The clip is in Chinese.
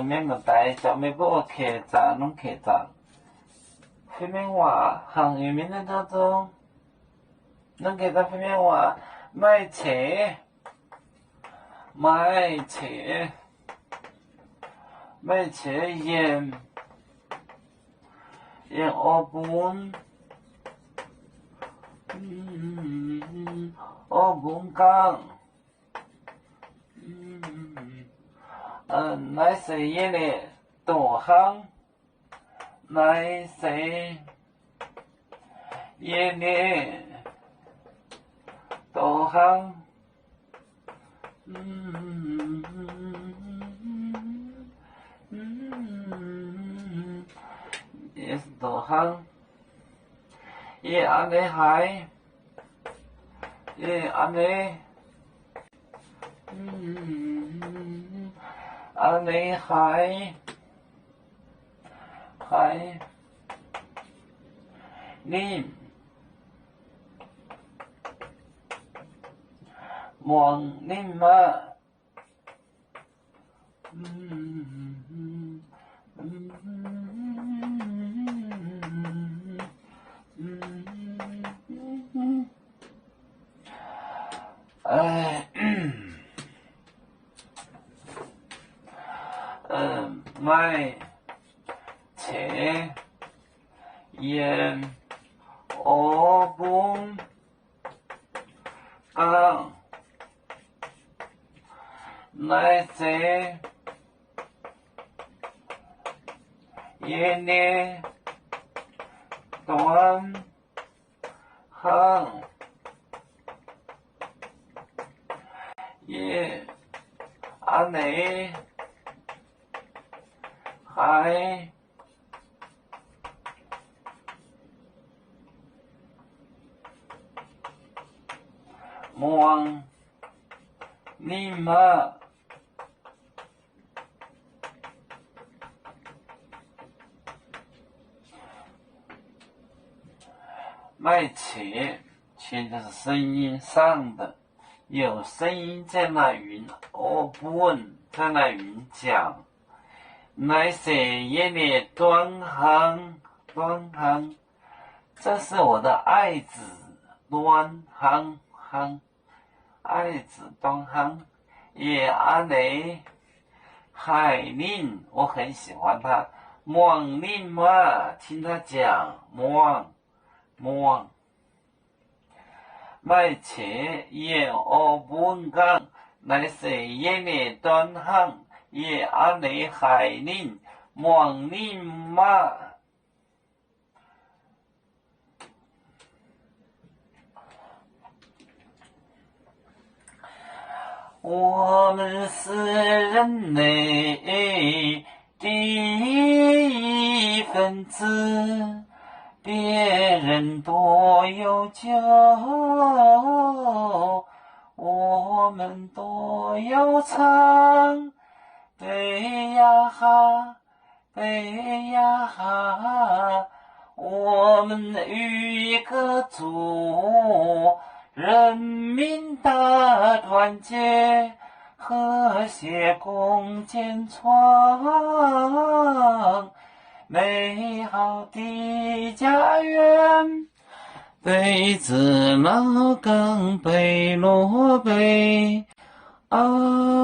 免个带，叫没把我客栈弄客栈。飞面话行业面的当中，弄客栈飞面话买车，盐澳本，澳本港，那些也的多行，那些也的多行，也是多行，也安尼还，也安尼，安尼还你望你嘛，买车盐澳本港那些也的端行也安尼还望你嘛，买车就是声音上的，有声音在那云，澳本在那云讲，那些也的端行，这是我的爱子端行，爱子端行，也安尼海宁，我很喜欢他，望宁嘛，听他讲望。买车也澳本港，那些也的端行，也安尼海宁，望宁嘛。我们是人类的一份子，别人多悠久，我们多悠长。对呀哈，我们与一个主，人民大团结，和谐共建创美好的家园。对子老更贝罗贝啊。